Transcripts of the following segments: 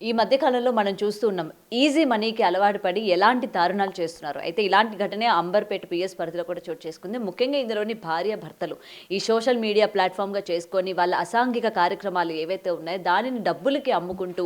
ఈ మధ్య కాలంలో మనం చూస్తూ ఉన్నాం ఈజీ మనీకి అలవాటు పడి ఎలాంటి దారుణాలు చేస్తున్నారు. అయితే ఇలాంటి ఘటనే అంబర్పేట పిఎస్ పరిధిలో కూడా చోటు చేసుకుంది. ముఖ్యంగా ఇందులోని భార్య భర్తలు ఈ సోషల్ మీడియా ప్లాట్ఫామ్గా చేసుకొని వాళ్ళ అసాంఘిక కార్యక్రమాలు ఏవైతే ఉన్నాయో దానిని డబ్బులకి అమ్ముకుంటూ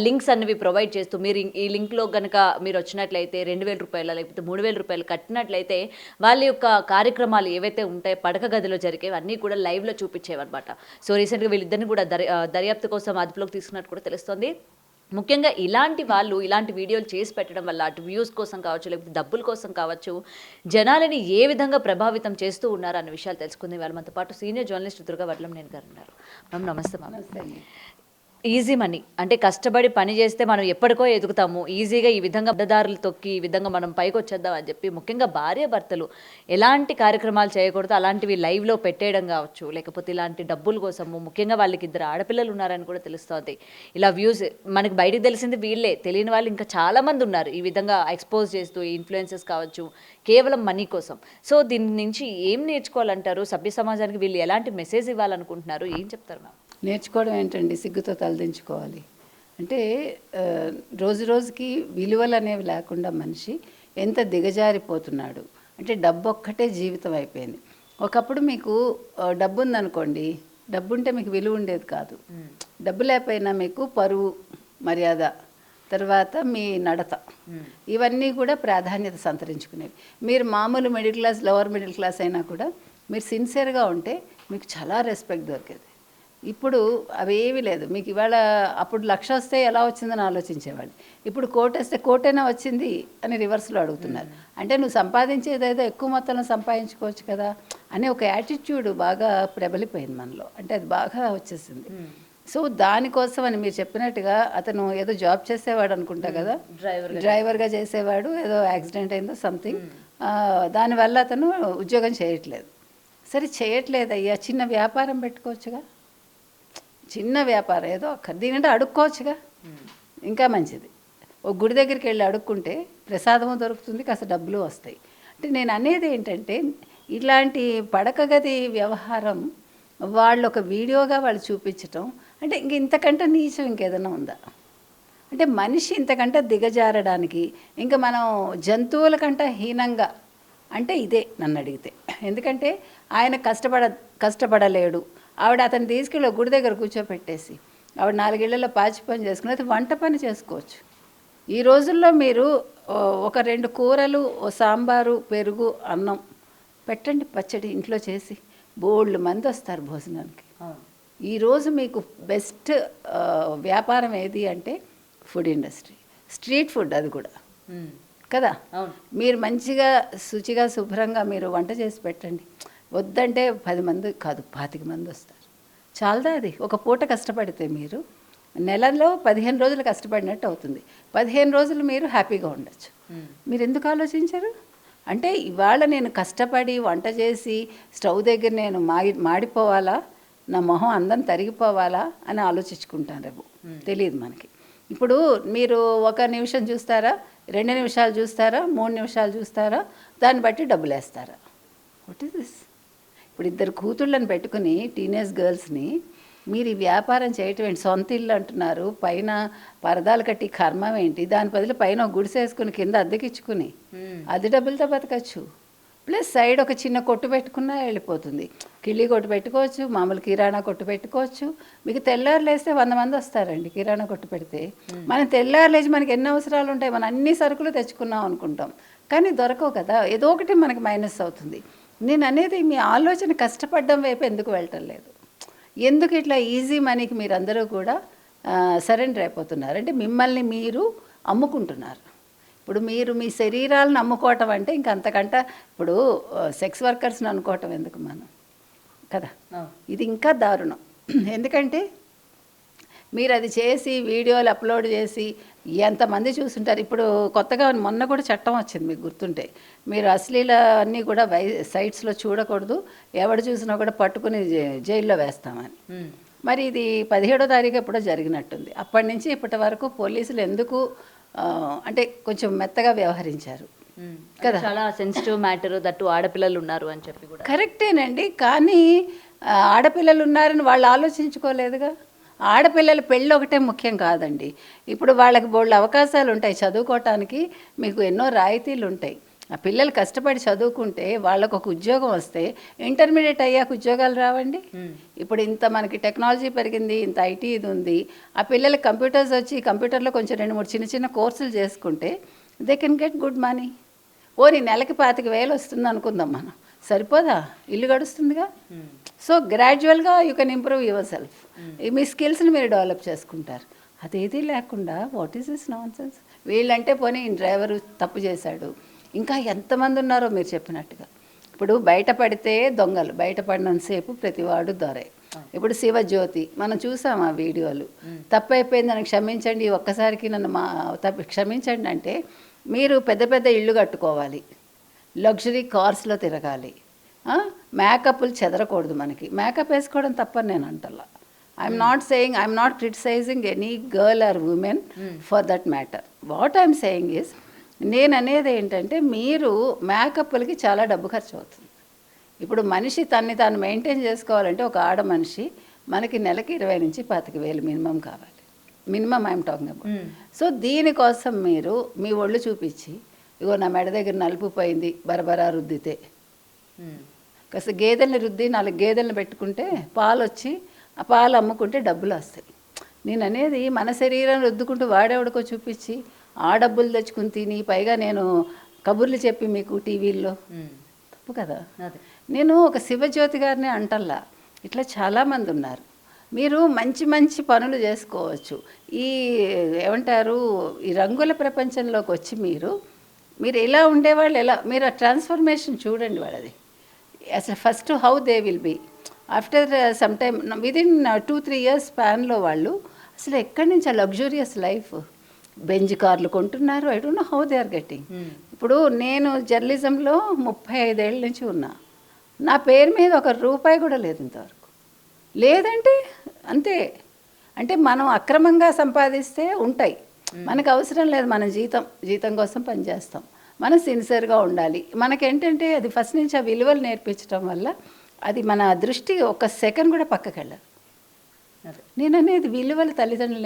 లింక్స్ అన్నవి ప్రొవైడ్ చేస్తూ మీరు ఈ లింక్లో కనుక మీరు వచ్చినట్లయితే ₹2,000 లేకపోతే ₹3,000 కట్టినట్లయితే వాళ్ళ యొక్క కార్యక్రమాలు ఏవైతే ఉంటాయో పడక గదిలో జరిగేవి అన్నీ కూడా లైవ్లో చూపించేవన్నమాట. సో రీసెంట్గా వీళ్ళిద్దరిని కూడా దర్యాప్తు కోసం అదుపులోకి తీసుకున్నట్టు కూడా తెలుస్తోంది. ముఖ్యంగా ఇలాంటి వాళ్ళు ఇలాంటి వీడియోలు చేసి పెట్టడం వల్ల అటు వ్యూస్ కోసం కావచ్చు, లేకపోతే డబ్బుల కోసం కావచ్చు, జనాలని ఏ విధంగా ప్రభావితం చేస్తూ ఉన్నారు అన్న విషయాలు తెలుసుకుంది. వాళ్ళ మనతో పాటు సీనియర్ జర్నలిస్ట్ దుర్గా వడ్లంనేని గారు ఉన్నారు. మ్యామ్ నమస్తే. మ్యామ్, ఈజీ మనీ అంటే కష్టపడి పని చేస్తే మనం ఎప్పటికో ఎదుగుతాము, ఈజీగా ఈ విధంగా అడ్డదారులు తొక్కి ఈ విధంగా మనం పైకి వచ్చేద్దాం అని చెప్పి ముఖ్యంగా భార్య భర్తలు ఎలాంటి కార్యక్రమాలు చేయకూడదు అలాంటివి లైవ్లో పెట్టేయడం కావచ్చు, లేకపోతే ఇలాంటి డబ్బుల కోసము, ముఖ్యంగా వాళ్ళకి 2 ఆడపిల్లలు ఉన్నారని కూడా తెలుస్తుంది. ఇలా వ్యూస్ మనకి బయటకు తెలిసింది వీళ్ళే, తెలియని వాళ్ళు ఇంకా చాలామంది ఉన్నారు ఈ విధంగా ఎక్స్పోజ్ చేస్తూ ఇన్ఫ్లుయెన్సెస్ కావచ్చు కేవలం మనీ కోసం. సో దీని నుంచి ఏం నేర్చుకోవాలంటారు? సభ్య సమాజానికి వీళ్ళు ఎలాంటి మెసేజ్ ఇవ్వాలనుకుంటున్నారు? ఏం చెప్తారు మ్యామ్? నేర్చుకోవడం ఏంటండి, సిగ్గుతో తలదించుకోవాలి. అంటే రోజు రోజుకి విలువలు అనేవి లేకుండా మనిషి ఎంత దిగజారిపోతున్నాడు. అంటే డబ్బు ఒక్కటే జీవితం అయిపోయింది. ఒకప్పుడు మీకు డబ్బు ఉందనుకోండి, డబ్బు ఉంటే మీకు విలువ ఉండేది కాదు. డబ్బు లేకపోయినా మీకు పరువు, మర్యాద, తర్వాత మీ నడత, ఇవన్నీ కూడా ప్రాధాన్యత సంతరించుకునేవి. మీరు మామూలు middle class, lower middle class అయినా కూడా మీరు సిన్సియర్గా ఉంటే మీకు చాలా రెస్పెక్ట్ దొరికేది. ఇప్పుడు అవేవి లేదు. మీకు ఇవాళ అప్పుడు 1,00,000 వస్తే ఎలా వచ్చిందని ఆలోచించేవాళ్ళు. ఇప్పుడు 1,00,000 వస్తే 1,00,000 వచ్చింది అని రివర్స్లో అడుగుతున్నారు. అంటే నువ్వు సంపాదించేదేదో ఎక్కువ మొత్తంలో సంపాదించుకోవచ్చు కదా అనే ఒక యాటిట్యూడ్ బాగా ప్రబలిపోయింది మనలో. అంటే అది బాగా వచ్చేసింది. సో దానికోసం అని మీరు చెప్పినట్టుగా అతను ఏదో జాబ్ చేసేవాడు అనుకుంటా కదా, డ్రైవర్గా చేసేవాడు, ఏదో యాక్సిడెంట్ అయిందో సంథింగ్, దానివల్ల అతను ఉద్యోగం చేయట్లేదు. సరే చేయట్లేదయ్యా, చిన్న వ్యాపారం పెట్టుకోవచ్చుగా, చిన్న వ్యాపారం ఏదో దీనంటే అడుక్కోవచ్చుగా, ఇంకా మంచిది. ఒక గుడి దగ్గరికి వెళ్ళి అడుక్కుంటే ప్రసాదము దొరుకుతుంది, కాస్త డబ్బులు వస్తాయి. అంటే నేను అనేది ఏంటంటే ఇలాంటి పడక గది వ్యవహారం వాళ్ళు ఒక వీడియోగా వాళ్ళు చూపించటం అంటే ఇంతకంటే నీచం ఇంకేదైనా ఉందా? అంటే మనిషి ఇంతకంటే దిగజారడానికి ఇంకా మనం జంతువుల కంటే హీనంగా అంటే ఇదే నన్ను అడిగితే. ఎందుకంటే ఆయన కష్టపడలేడు, ఆవిడ అతను తీసుకెళ్ళి గుడి దగ్గర కూర్చోపెట్టేసి ఆవిడ 4 ఇళ్లలో పాచి పని చేసుకుని అయితే వంట పని చేసుకోవచ్చు. ఈ రోజుల్లో మీరు ఒక 2 కూరలు, సాంబారు, పెరుగు, అన్నం పెట్టండి, పచ్చడి ఇంట్లో చేసి బోల్డ్ మంది వస్తారు భోజనానికి. ఈరోజు మీకు బెస్ట్ వ్యాపారం ఏది అంటే ఫుడ్ ఇండస్ట్రీ, స్ట్రీట్ ఫుడ్, అది కూడా కదా. మీరు మంచిగా శుచిగా శుభ్రంగా మీరు వంట చేసి పెట్టండి. వద్దంటే 10 మంది కాదు 25 మంది వస్తారు. చాలదా అది? ఒక పూట కష్టపడితే మీరు నెలలో 15 రోజులు కష్టపడినట్టు అవుతుంది. 15 రోజులు మీరు హ్యాపీగా ఉండొచ్చు. మీరు ఎందుకు ఆలోచించరు? అంటే ఇవాళ నేను కష్టపడి వంట చేసి స్టవ్ దగ్గర నేను మాడిపోవాలా, నా మొహం అందం తరిగిపోవాలా అని ఆలోచించుకుంటాను రేపు. తెలియదు మనకి. ఇప్పుడు మీరు 1 నిమిషం చూస్తారా, 2 నిమిషాలు చూస్తారా, 3 నిమిషాలు చూస్తారా, దాన్ని బట్టి డబ్బులు వేస్తారా? What is this? ఇప్పుడు 2 కూతుళ్ళని పెట్టుకుని టీనేజ్ గర్ల్స్ని మీరు ఈ వ్యాపారం చేయటం ఏంటి? సొంత ఇల్లు అంటున్నారు, పైన పరదాలు కట్టి కర్మం ఏంటి? దాని బదులు పైన గుడిసేసుకుని కింద అద్దెకిచ్చుకుని అది డబ్బులతో బతకచ్చు. ప్లస్ సైడ్ ఒక చిన్న కొట్టు పెట్టుకున్నా వెళ్ళిపోతుంది. కిళ్ళి కొట్టు పెట్టుకోవచ్చు, మామూలు కిరాణా కొట్టు పెట్టుకోవచ్చు. మీకు తెల్లారు లేస్తే 100 మంది వస్తారండి కిరాణా కొట్టు పెడితే. మనం తెల్లారు లేచి మనకి ఎన్ని అవసరాలు ఉంటాయి, మనం అన్ని సరుకులు తెచ్చుకున్నాం అనుకుంటాం, కానీ దొరకవు కదా, ఏదో ఒకటి మనకి మైనస్ అవుతుంది. నేను అనేది మీ ఆలోచన కష్టపడడం వైపు ఎందుకు వెళ్ళటం లేదు? ఎందుకు ఇట్లా ఈజీ మనీకి మీరందరూ కూడా సరెండర్ అయిపోతున్నారు? అంటే మిమ్మల్ని మీరు అమ్ముకుంటున్నారు. ఇప్పుడు మీరు మీ శరీరాలను అమ్ముకోవటం అంటే ఇంక అంతకంటే ఇప్పుడు సెక్స్ వర్కర్స్ని అనుకోవటం ఎందుకు మనం కదా? ఇది ఇంకా దారుణం. ఎందుకంటే మీరు అది చేసి వీడియోలు అప్లోడ్ చేసి ఎంతమంది చూస్తుంటారు. ఇప్పుడు కొత్తగా మొన్న కూడా చట్టం వచ్చింది, మీకు గుర్తుంటే, మీరు అశ్లీల అన్నీ కూడా సైట్స్లో చూడకూడదు, ఎవడు చూసినా కూడా పట్టుకుని జైల్లో వేస్తామని. మరి ఇది 17వ తారీఖు ఎప్పుడో జరిగినట్టుంది. అప్పటి నుంచి ఇప్పటి వరకు పోలీసులు ఎందుకు అంటే కొంచెం మెత్తగా వ్యవహరించారు కదా. చాలా సెన్సిటివ్ మ్యాటర్, దట్టు ఆడపిల్లలు ఉన్నారు అని చెప్పి కూడా కరెక్టేనండి. కానీ ఆడపిల్లలు ఉన్నారని వాళ్ళు ఆలోచించుకోలేదుగా. ఆడపిల్లల పెళ్ళి ఒకటే ముఖ్యం కాదండి. ఇప్పుడు వాళ్ళకి బోల్డ్ అవకాశాలు ఉంటాయి చదువుకోవటానికి, మీకు ఎన్నో రాయితీలు ఉంటాయి. ఆ పిల్లలు కష్టపడి చదువుకుంటే వాళ్ళకు ఒక ఉద్యోగం వస్తే ఇంటర్మీడియట్ అయ్యాక ఉద్యోగాలు రావండి. ఇప్పుడు ఇంత మనకి టెక్నాలజీ పెరిగింది, ఇంత ఐటీ ఇది ఉంది. ఆ పిల్లలకి కంప్యూటర్స్ వచ్చి కంప్యూటర్లో కొంచెం 2-3 చిన్న చిన్న కోర్సులు చేసుకుంటే they can get good money. ఓ నెలకి 25,000 వస్తుంది అనుకుందాం మనం, సరిపోదా? ఇల్లు గడుస్తుందిగా. సో గ్రాడ్యువల్గా you can improve yourself. మీ స్కిల్స్ని మీరు డెవలప్ చేసుకుంటారు. అదేదీ లేకుండా what is this nonsense? వీళ్ళంటే పోనీ డ్రైవరు తప్పు చేశాడు, ఇంకా ఎంతమంది ఉన్నారో మీరు చెప్పినట్టుగా. ఇప్పుడు బయటపడితే దొంగలు, బయటపడినంతసేపు ప్రతివాడు దొరే. ఇప్పుడు శివజ్యోతి మనం చూసాం ఆ వీడియోలు. తప్పైపోయింది, నన్ను క్షమించండి, ఒక్కసారికి నన్ను క్షమించండి అంటే మీరు పెద్ద పెద్ద ఇళ్ళు కట్టుకోవాలి, లగ్జరీ కార్స్లో తిరగాలి, మేకప్లు చెదరకూడదు. మనకి మేకప్ వేసుకోవడం తప్పని నేను అంటలా. I'm not criticising any girl or woman for that matter. What I'm saying is, నేను అనేది ఏంటంటే మీరు మేకప్లకి చాలా డబ్బు ఖర్చు అవుతుంది. ఇప్పుడు మనిషి తన్ని తాను మెయింటైన్ చేసుకోవాలంటే ఒక ఆడ మనిషి మనకి నెలకి 20,000-25,000 మినిమం కావాలి. Minimum I'm talking about. So దీనికోసం మీరు మీ ఒళ్ళు చూపించి, ఇగో నా మెడ దగ్గర నలుపు పోయింది, బరబరా రుద్దితే, కాస్త గేదెల్ని రుద్ది 4 గేదెలను పెట్టుకుంటే పాలు వచ్చి ఆ పాలు అమ్ముకుంటే డబ్బులు వస్తాయి. నేను అనేది మన శరీరం రుద్దుకుంటూ వాడేవాడికో చూపించి ఆ డబ్బులు తెచ్చుకుని తిని పైగా నేను కబుర్లు చెప్పి మీకు టీవీల్లో, తప్పు కదా. నేను ఒక శివజ్యోతి గారిని అంటల్లా, ఇట్లా చాలామంది ఉన్నారు. మీరు మంచి మంచి పనులు చేసుకోవచ్చు. ఈ ఏమంటారు, ఈ రంగుల ప్రపంచంలోకి వచ్చి మీరు ఎలా ఉండేవాళ్ళు, ఎలా మీరు ఆ ట్రాన్స్ఫర్మేషన్ చూడండి వాళ్ళది. అసలు first how they will be after some time, within 2-3 years స్పాన్లో వాళ్ళు అసలు ఎక్కడి నుంచి ఆ లగ్జూరియస్ లైఫ్, బెంజ్ కార్లు కొంటున్నారు. I don't know how they are getting. ఇప్పుడు నేను జర్నలిజంలో 35 ఏళ్ళ నుంచి ఉన్నా, నా పేరు మీద ₹1 కూడా లేదు ఇంతవరకు. లేదంటే అంతే. అంటే మనం అక్రమంగా సంపాదిస్తే ఉంటాయి, మనకు అవసరం లేదు. మనం జీతం కోసం పనిచేస్తాం. మనం సిన్సియర్గా ఉండాలి. మనకేంటంటే అది ఫస్ట్ నుంచి ఆ విలువలు నేర్పించడం వల్ల అది మన దృష్టి ఒక సెకండ్ కూడా పక్కకి వెళ్ళదు. నేను అనేది విలువలు తల్లిదండ్రులు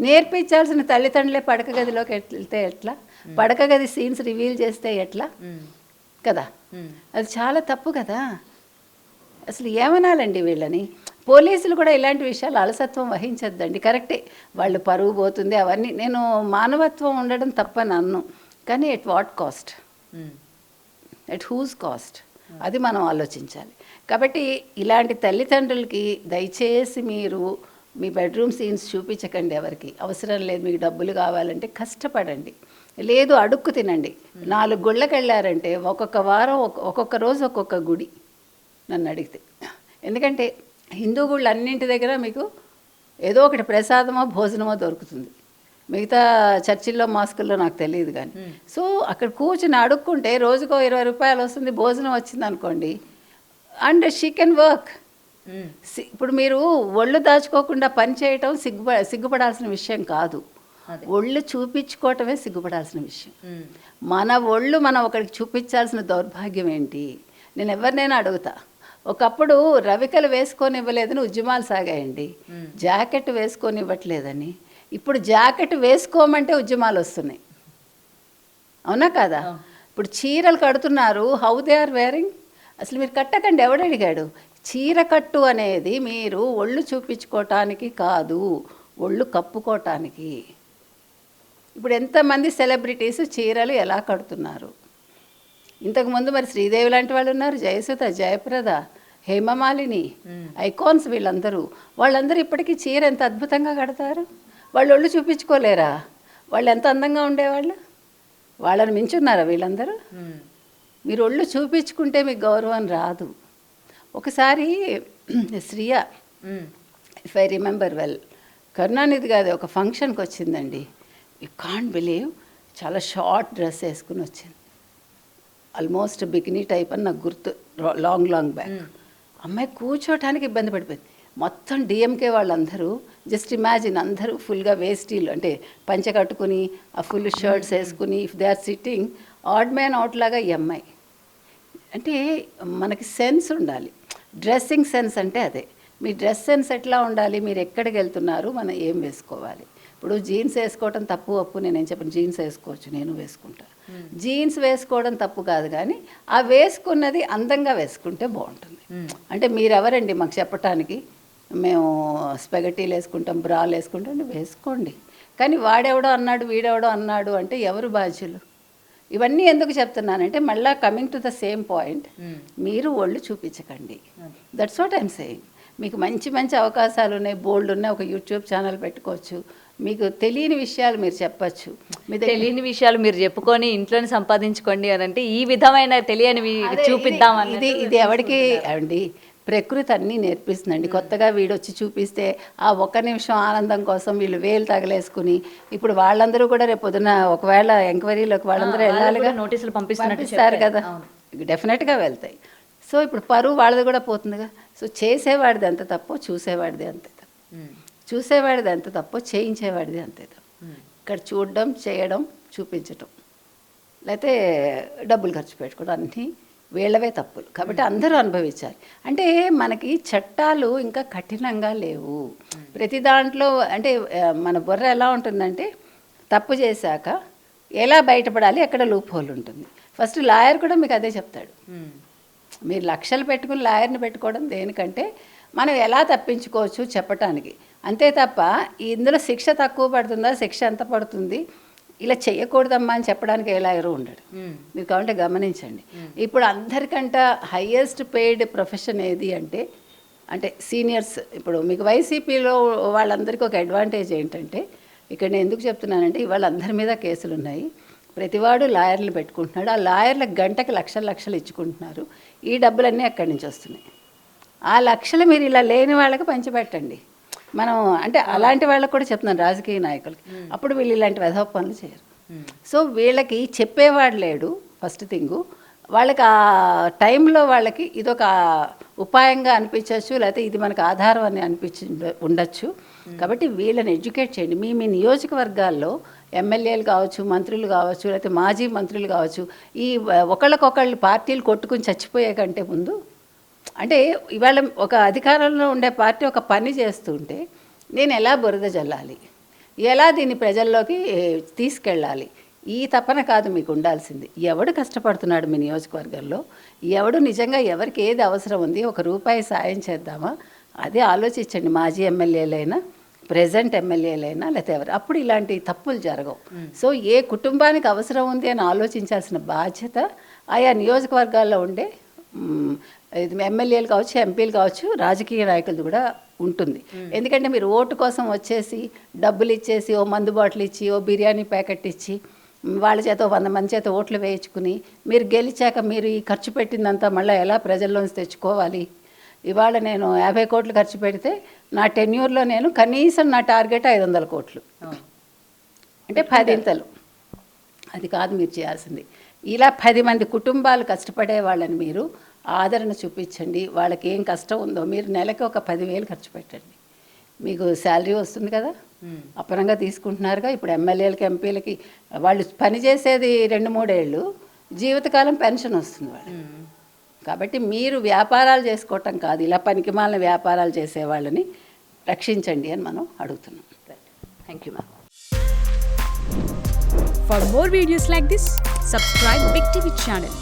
నేర్పించాల్సిన తల్లిదండ్రులే పడక గదిలోకి వెళ్తే ఎట్లా, పడక గది సీన్స్ రివీల్ చేస్తే ఎట్లా కదా. అది చాలా తప్పు కదా. అసలు ఏమనాలండి వీళ్ళని. పోలీసులు కూడా ఇలాంటి విషయాలు అలసత్వం వహించద్దండి. కరెక్టే, వాళ్ళు పరువు పోతుంది అవన్నీ, నేను మానవత్వం ఉండడం తప్పని అన్ను, కానీ at what cost, at whose cost, అది మనం ఆలోచించాలి. కాబట్టి ఇలాంటి తల్లిదండ్రులకి దయచేసి మీరు మీ బెడ్రూమ్ సీన్స్ చూపించకండి ఎవరికి. అవసరం లేదు. మీకు డబ్బులు కావాలంటే కష్టపడండి, లేదు అడుక్కు తినండి. 4 గుళ్ళకి వెళ్ళారంటే ఒక్కొక్క వారం ఒక్కొక్క రోజు ఒక్కొక్క గుడి నన్ను అడిగితే. ఎందుకంటే హిందూ గుళ్ళు అన్నింటి దగ్గర మీకు ఏదో ఒకటి ప్రసాదమో భోజనమో దొరుకుతుంది. మిగతా చర్చిల్లో మాస్కుల్లో నాకు తెలియదు కానీ. సో అక్కడ కూర్చుని అడుక్కుంటే రోజుకో ₹20 వస్తుంది, భోజనం వచ్చింది అనుకోండి, అండ్ షీ కెన్ వర్క్. ఇప్పుడు మీరు ఒళ్ళు దాచుకోకుండా పని చేయటం సిగ్గుపడాల్సిన విషయం కాదు. ఒళ్ళు చూపించుకోవటమే సిగ్గుపడాల్సిన విషయం. మన ఒళ్ళు మనం ఒకరికి చూపించాల్సిన దౌర్భాగ్యం ఏంటి? నేను ఎవరినైనా అడుగుతా. ఒకప్పుడు రవికలు వేసుకొని ఇవ్వలేదని ఉద్యమాలు సాగాయండి, జాకెట్ వేసుకొని ఇవ్వట్లేదని. ఇప్పుడు జాకెట్ వేసుకోమంటే ఉద్యమాలు వస్తున్నాయి, అవునా కాదా? ఇప్పుడు చీరలు కడుతున్నారు, హౌ దే ఆర్ వేరింగ్. అసలు మీరు కట్టకండి, ఎవడు అడిగాడు? చీర కట్టు అనేది మీరు ఒళ్ళు చూపించుకోవటానికి కాదు, ఒళ్ళు కప్పుకోవటానికి. ఇప్పుడు ఎంతమంది సెలబ్రిటీస్ చీరలు ఎలా కడుతున్నారు. ఇంతకుముందు మరి శ్రీదేవి లాంటి వాళ్ళు ఉన్నారు, జయసుధ, జయప్రద, హేమమాలిని, ఐకాన్స్. వాళ్ళందరూ ఇప్పటికీ చీర ఎంత అద్భుతంగా కడతారు. వాళ్ళు ఒళ్ళు చూపించుకోలేరా? వాళ్ళు ఎంత అందంగా ఉండేవాళ్ళు. వాళ్ళని మించున్నారా వీళ్ళందరూ? మీరు ఒళ్ళు చూపించుకుంటే మీకు గౌరవం రాదు. ఒకసారి Shriya, if I remember well, Karunanidhi గారి ఒక ఫంక్షన్కి వచ్చిందండి. యూ కాంట్ బిలీవ్, చాలా షార్ట్ డ్రెస్ వేసుకుని వచ్చింది, ఆల్మోస్ట్ బికినీ టైప్ అని నాకు గుర్తు, లాంగ్ బ్యాక్. అమ్మాయి కూర్చోటానికి ఇబ్బంది పడిపోయింది. మొత్తం డిఎంకే వాళ్ళందరూ, జస్ట్ ఇమాజిన్, అందరూ ఫుల్గా వేస్టీలు అంటే పంచె కట్టుకుని ఆ ఫుల్ షర్ట్స్ వేసుకుని, if they are sitting odd man out లాగా ఈ అమ్మాయి. అంటే మనకి సెన్స్ ఉండాలి, డ్రెస్సింగ్ సెన్స్ అంటే అదే. మీ డ్రెస్ సెన్స్ ఎట్లా ఉండాలి, మీరు ఎక్కడికి వెళ్తున్నారు, మనం ఏం వేసుకోవాలి. ఇప్పుడు జీన్స్ వేసుకోవడం తప్పు ఒప్పు నేనేం చెప్పను, జీన్స్ వేసుకోవచ్చు, నేను వేసుకుంటా. జీన్స్ వేసుకోవడం తప్పు కాదు, కానీ ఆ వేసుకున్నది అందంగా వేసుకుంటే బాగుంటుంది. అంటే మీరెవరండి మాకు చెప్పటానికి, మేము స్పెగటీలు వేసుకుంటాం, బ్రాలు వేసుకుంటాం, వేసుకోండి. కానీ వాడెవడో అన్నాడు వీడెవడో అన్నాడు అంటే ఎవరు బాధ్యులు? ఇవన్నీ ఎందుకు చెప్తున్నానంటే మళ్ళీ coming to the same point, మీరు ఒళ్ళు చూపించకండి. That's what I'm saying. మీకు మంచి మంచి అవకాశాలు ఉన్నాయి, బోల్డ్ ఉన్నాయి, ఒక యూట్యూబ్ ఛానల్ పెట్టుకోవచ్చు, మీకు తెలియని విషయాలు మీరు చెప్పచ్చు. మీ తెలియని విషయాలు మీరు చెప్పుకొని ఇంట్లోనే సంపాదించుకోండి అని అంటే ఈ విధమైన తెలియనివి చూపిద్దాం. ఇది ఎవరికి అండి, ప్రకృతి అన్నీ నేర్పిస్తుందండి. కొత్తగా వీడొచ్చి చూపిస్తే ఆ ఒక్క నిమిషం ఆనందం కోసం వీళ్ళు వేలు తగలేసుకుని, ఇప్పుడు వాళ్ళందరూ కూడా రేపు పొద్దున ఒకవేళ ఎంక్వైరీలోకి వాళ్ళందరూ వెళ్ళాలిగా, నోటీసులు పంపిస్తారు కదా, డెఫినెట్గా వెళ్తాయి. సో ఇప్పుడు పరువు వాళ్ళది కూడా పోతుందిగా. సో చేసేవాడిది ఎంత తప్పో చూసేవాడిది అంతే తప్పు, చూసేవాడిది ఎంత తప్పో చేయించేవాడిది అంతే తప్పు. ఇక్కడ చూడడం, చేయడం, చూపించటం, లేకపోతే డబ్బులు ఖర్చు పెట్టుకోవడం అన్నీ వీళ్ళవే తప్పులు. కాబట్టి అందరూ అనుభవించాలి. అంటే మనకి చట్టాలు ఇంకా కఠినంగా లేవు ప్రతి దాంట్లో. అంటే మన బుర్ర ఎలా ఉంటుందంటే తప్పు చేశాక ఎలా బయటపడాలి, ఎక్కడ లూప్ హోల్ ఉంటుంది. ఫస్ట్ లాయర్ కూడా మీకు అదే చెప్తాడు. మీరు లక్షలు పెట్టుకుని లాయర్ని పెట్టుకోవడం దేనికంటే మనం ఎలా తప్పించుకోవచ్చు చెప్పటానికి, అంతే తప్ప ఇందులో శిక్ష తక్కువ పడుతుందా, శిక్ష ఎంత పడుతుంది, ఇలా చేయకూడదమ్మా అని చెప్పడానికి ఏ లాయరు ఉండడు. మీరు కావాలంటే గమనించండి. ఇప్పుడు అందరికంటే హయ్యెస్ట్ పెయిడ్ ప్రొఫెషన్ ఏది అంటే సీనియర్స్. ఇప్పుడు మీకు వైసీపీలో వాళ్ళందరికీ ఒక అడ్వాంటేజ్ ఏంటంటే, ఇక్కడ నేను ఎందుకు చెప్తున్నానంటే ఇవాళ అందరి మీద కేసులు ఉన్నాయి, ప్రతివాడు లాయర్లు పెట్టుకుంటున్నాడు, ఆ లాయర్లకు గంటకి లక్షలు ఇచ్చుకుంటున్నారు. ఈ డబ్బులన్నీ అక్కడి నుంచి వస్తున్నాయి. ఆ లక్షలు మీరు ఇలా లేని వాళ్ళకి పంచిపెట్టండి. మనం అంటే అలాంటి వాళ్ళకి కూడా చెప్తున్నాను, రాజకీయ నాయకులకి. అప్పుడు వీళ్ళు ఇలాంటి వెధవ పనులు చేయరు. సో వీళ్ళకి చెప్పేవాడు లేడు ఫస్ట్ థింగు. వాళ్ళకి ఆ టైంలో వాళ్ళకి ఇదొక ఉపాయంగా అనిపించవచ్చు, లేకపోతే ఇది మనకు ఆధారం అని ఉండొచ్చు. కాబట్టి వీళ్ళని ఎడ్యుకేట్ చేయండి. మీ నియోజకవర్గాల్లో ఎమ్మెల్యేలు కావచ్చు, మంత్రులు కావచ్చు, లేకపోతే మాజీ మంత్రులు కావచ్చు, ఈ ఒకళ్ళకొకళ్ళు పార్టీలు కొట్టుకుని చచ్చిపోయే కంటే ముందు, అంటే ఇవాళ ఒక అధికారంలో ఉండే పార్టీ ఒక పని చేస్తుంటే నేను ఎలా బురద జల్లాలి, ఎలా దీన్ని ప్రజల్లోకి తీసుకెళ్ళాలి, ఈ తపన కాదు మీకు ఉండాల్సింది. ఎవడు కష్టపడుతున్నాడు మీ నియోజకవర్గంలో, ఎవడు నిజంగా ఎవరికి ఏది అవసరం ఉంది, ఒక రూపాయి సాయం చేద్దామా, అదే ఆలోచించండి. మాజీ ఎమ్మెల్యేలైనా ప్రెజెంట్ ఎమ్మెల్యేలైనా లేకపోతే ఎవరు, అప్పుడు ఇలాంటి తప్పులు జరగవు. సో ఏ కుటుంబానికి అవసరం ఉంది అని ఆలోచించాల్సిన బాధ్యత ఆయా నియోజకవర్గాల్లో ఉండే ఎమ్మెల్యేలు కావచ్చు, ఎంపీలు కావచ్చు, రాజకీయ నాయకులు కూడా ఉంటుంది. ఎందుకంటే మీరు ఓటు కోసం వచ్చేసి డబ్బులు ఇచ్చేసి ఓ మందు బాటిల్ ఇచ్చి ఓ బిర్యానీ ప్యాకెట్ ఇచ్చి వాళ్ళ చేత 100 మంది చేత ఓట్లు వేయించుకుని మీరు గెలిచాక మీరు ఈ ఖర్చు పెట్టిందంతా మళ్ళీ ఎలా ప్రజల్లోంచి తెచ్చుకోవాలి. ఇవాళ నేను 50 కోట్లు ఖర్చు పెడితే నా టెన్యూర్లో నేను కనీసం నా టార్గెట్ 500 కోట్లు, అంటే 10 ఇంతలు. అది కాదు మీరు చేయాల్సింది. ఇలా 10 మంది కుటుంబాలు కష్టపడే వాళ్ళని మీరు ఆదరణ చూపించండి. వాళ్ళకి ఏం కష్టం ఉందో మీరు నెలకి ఒక 10,000 ఖర్చు పెట్టండి. మీకు శాలరీ వస్తుంది కదా, అపరంగా తీసుకుంటున్నారుగా. ఇప్పుడు ఎమ్మెల్యేలకి, ఎంపీలకి వాళ్ళు పనిచేసేది 2-3 ఏళ్ళు, జీవితకాలం పెన్షన్ వస్తుంది వాళ్ళు. కాబట్టి మీరు వ్యాపారాలు చేసుకోవటం కాదు, ఇలా పనికిమాలిన వ్యాపారాలు చేసే వాళ్ళని రక్షించండి అని మనం అడుగుతున్నాం. Thank you ma'am. For more videos like this, subscribe Big TV channel.